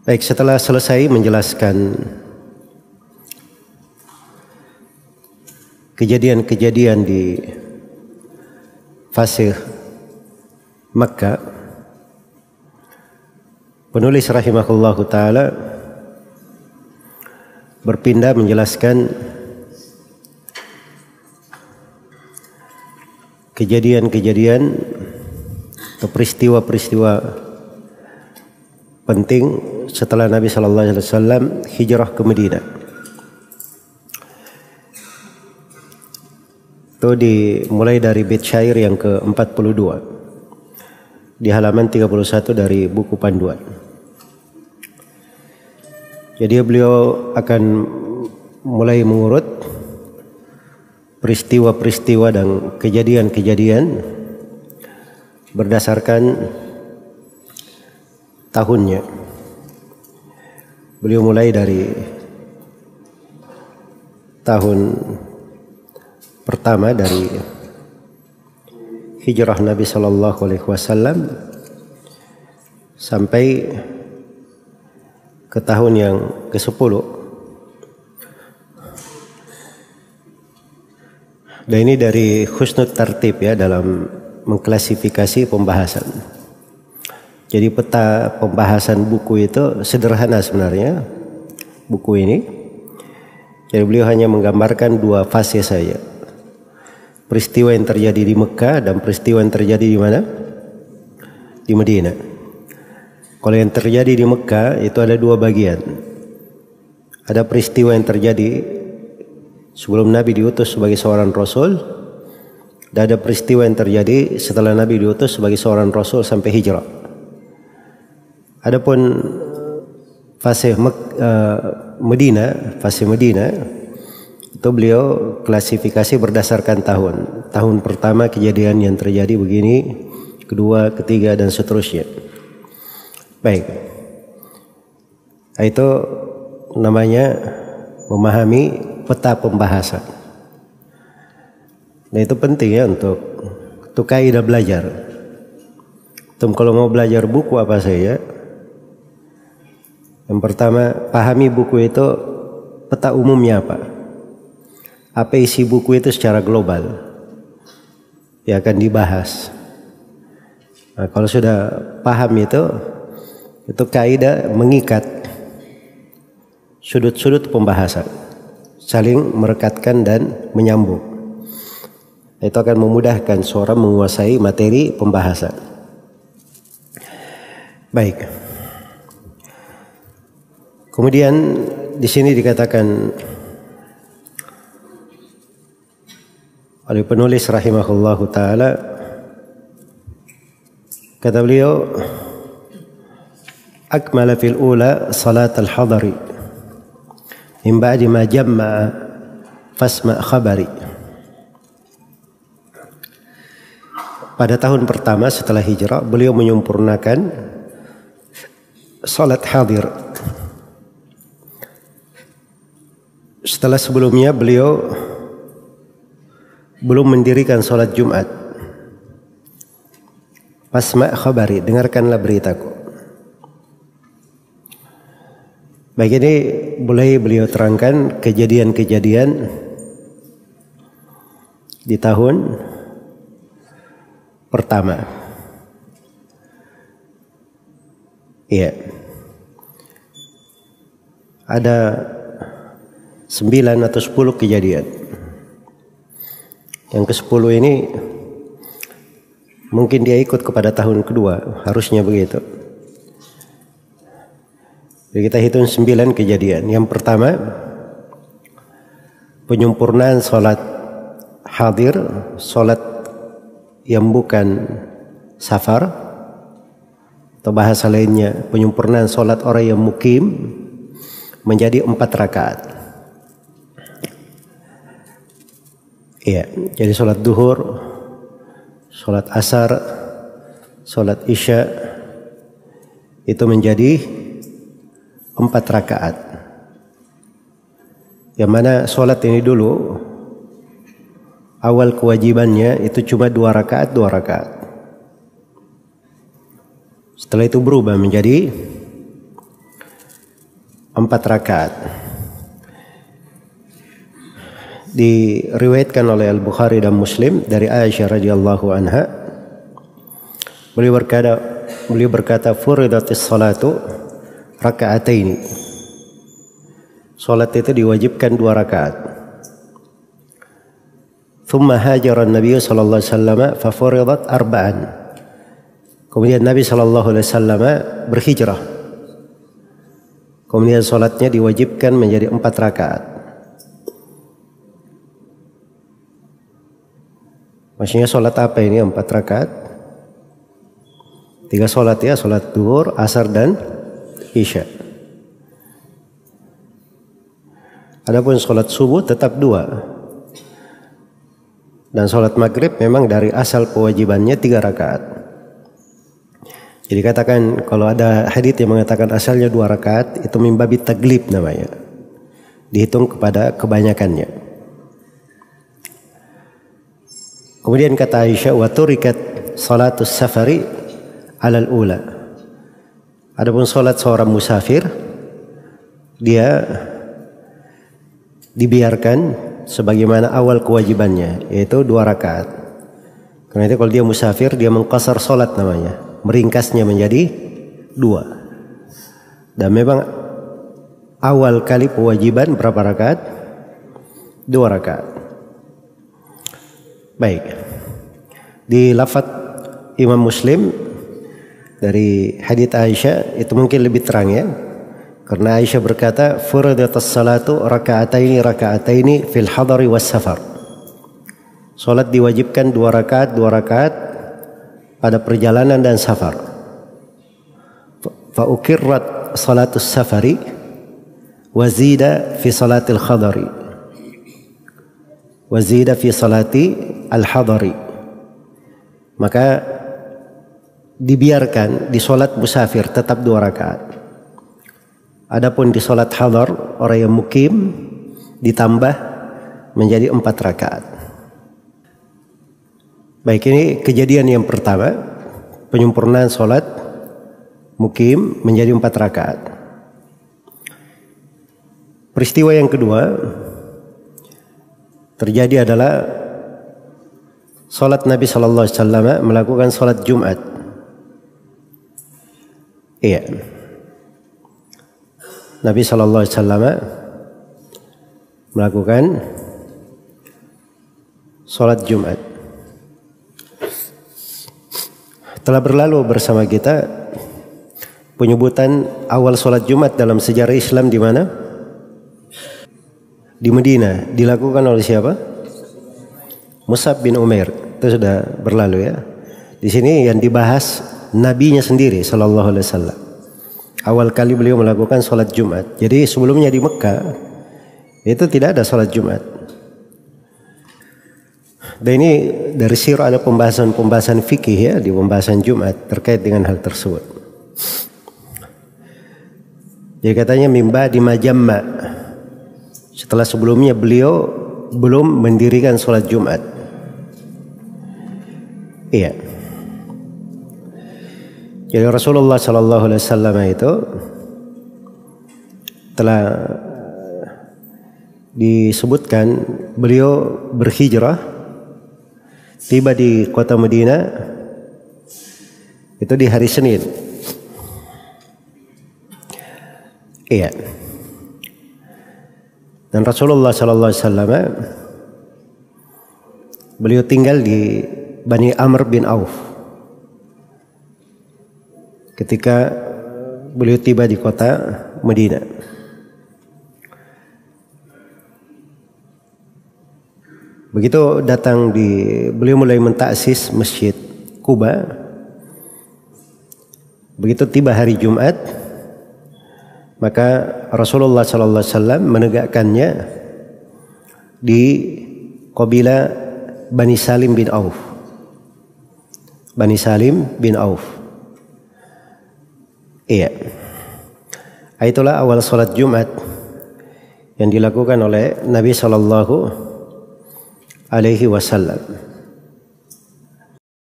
Baik, setelah selesai menjelaskan kejadian-kejadian di fase Makkah, penulis rahimahullahu ta'ala berpindah menjelaskan kejadian-kejadian atau peristiwa-peristiwa penting setelah Nabi sallallahu alaihi wasallam hijrah ke Madinah. Itu dimulai dari bait syair yang ke-42 di halaman 31 dari buku panduan. Jadi beliau akan mulai mengurut peristiwa-peristiwa dan kejadian-kejadian berdasarkan tahunnya. Beliau mulai dari tahun pertama dari hijrah Nabi sallallahu alaihi wasallam sampai ke tahun yang ke-10. Dan ini dari husnul tartib ya dalam mengklasifikasi pembahasan. Jadi peta pembahasan buku itu sederhana sebenarnya, buku ini. Jadi beliau hanya menggambarkan dua fase saja. Peristiwa yang terjadi di Mekah dan peristiwa yang terjadi di mana? Di Madinah. Kalau yang terjadi di Mekah itu ada dua bagian. Ada peristiwa yang terjadi sebelum Nabi diutus sebagai seorang Rasul, dan ada peristiwa yang terjadi setelah Nabi diutus sebagai seorang Rasul sampai hijrah. Adapun fase Madinah, itu beliau klasifikasi berdasarkan tahun. Tahun pertama kejadian yang terjadi begini, kedua, ketiga dan seterusnya. Baik. Itu namanya memahami peta pembahasan. Nah, itu penting ya untuk kaidah belajar. Kalau mau belajar buku apa saja, yang pertama, pahami buku itu peta umumnya apa. Apa isi buku itu secara global. Ya akan dibahas. Nah, kalau sudah paham itu kaidah mengikat sudut-sudut pembahasan. Saling merekatkan dan menyambung. Itu akan memudahkan seorang menguasai materi pembahasan. Baik. Kemudian di sini dikatakan oleh penulis rahimahullahu taala, kata beliau, akmala fil ula salat al-hadari min ba'di ma jamma'a fasma khabari. Pada tahun pertama setelah hijrah beliau menyempurnakan salat hadir. Setelah sebelumnya beliau belum mendirikan sholat Jumat. Fasma' khabari, dengarkanlah beritaku. Baik, ini boleh beliau terangkan kejadian-kejadian di tahun pertama. Iya. Ada 9 atau 10 kejadian. Yang ke-10 ini mungkin dia ikut kepada tahun kedua, harusnya begitu. Jadi kita hitung 9 kejadian. Yang pertama, penyempurnaan sholat hadir, sholat yang bukan safar, atau bahasa lainnya penyempurnaan sholat orang yang mukim menjadi 4 rakaat. Iya, jadi sholat duhur, sholat asar, sholat isya itu menjadi 4 rakaat. Yang mana sholat ini dulu awal kewajibannya itu cuma 2 rakaat, 2 rakaat. Setelah itu berubah menjadi rakaat. Diriwayatkan oleh Al-Bukhari dan Muslim dari Aisyah radhiyallahu anha. Beliau berkata furidatis salatu raka'ataini. Salat itu diwajibkan 2 rakaat. Thumma hajara an-nabiy sallallahu alaihi wasallam fa furidat 4. Kemudian Nabi sallallahu alaihi wasallam berhijrah. Kemudian salatnya diwajibkan menjadi 4 rakaat. Maksudnya salat apa ini 4 rakaat? 3 salat ya, salat duhur, asar dan isya. Adapun salat subuh tetap 2. Dan salat maghrib memang dari asal kewajibannya 3 rakaat. Jadi katakan kalau ada hadits yang mengatakan asalnya 2 rakaat, itu mimbabi taglib namanya. Dihitung kepada kebanyakannya. Kemudian kata Aisyah, wa turikat salatus safari alal ula. Adapun salat seorang musafir, dia dibiarkan sebagaimana awal kewajibannya, yaitu 2 rakaat. Karena itu kalau dia musafir, dia mengqasar salat namanya, meringkasnya menjadi 2. Dan memang awal kali kewajiban berapa rakaat? 2 rakaat. Baik. Di lafaz Imam Muslim dari hadits Aisyah itu mungkin lebih terang ya. Karena Aisyah berkata, "Furidatas salatu raka'ataini fil hadari was safar." Salat diwajibkan 2 rakaat pada perjalanan dan safar. Fa ukirrat salatus safari wa zida fi salatil khadari. Wa zida fi salati al-hadari. Maka dibiarkan di salat musafir tetap 2 rakaat. Adapun di salat hadar, orang yang mukim, ditambah menjadi 4 rakaat. Baik, ini kejadian yang pertama, penyempurnaan salat mukim menjadi 4 rakaat. Peristiwa yang kedua terjadi adalah salat Nabi sallallahu alaihi wasallam melakukan salat Jumat. Iya. Nabi sallallahu alaihi wasallam melakukan salat Jumat. Telah berlalu bersama kita penyebutan awal salat Jumat dalam sejarah Islam di mana? Di Madinah. Dilakukan oleh siapa? Mus'ab bin Umair. Itu sudah berlalu ya. Di sini yang dibahas nabinya sendiri sallallahu alaihi wasallam. Awal kali beliau melakukan salat Jumat. Jadi sebelumnya di Mekah itu tidak ada salat Jumat. Dan ini dari sirah ada pembahasan fikih ya di pembahasan Jumat terkait dengan hal tersebut. Jadi katanya mimba di majamma. Setelah sebelumnya beliau belum mendirikan sholat Jumat. Iya. Jadi Rasulullah Sallallahu Alaihi Wasallam itu telah disebutkan beliau berhijrah, tiba di kota Madinah itu di hari Senin. Iya. Dan Rasulullah sallallahu alaihi wasallam beliau tinggal di Bani Amr bin Auf. Ketika beliau tiba di kota Madinah. Begitu datang beliau mulai mentaksis Masjid Quba. Begitu tiba hari Jumat, maka Rasulullah sallallahu alaihi wasallam menegakkannya di kabilah Bani Salim bin Auf. Bani Salim bin Auf. Iya. Itulah awal salat Jumat yang dilakukan oleh Nabi sallallahu alaihi wasallam.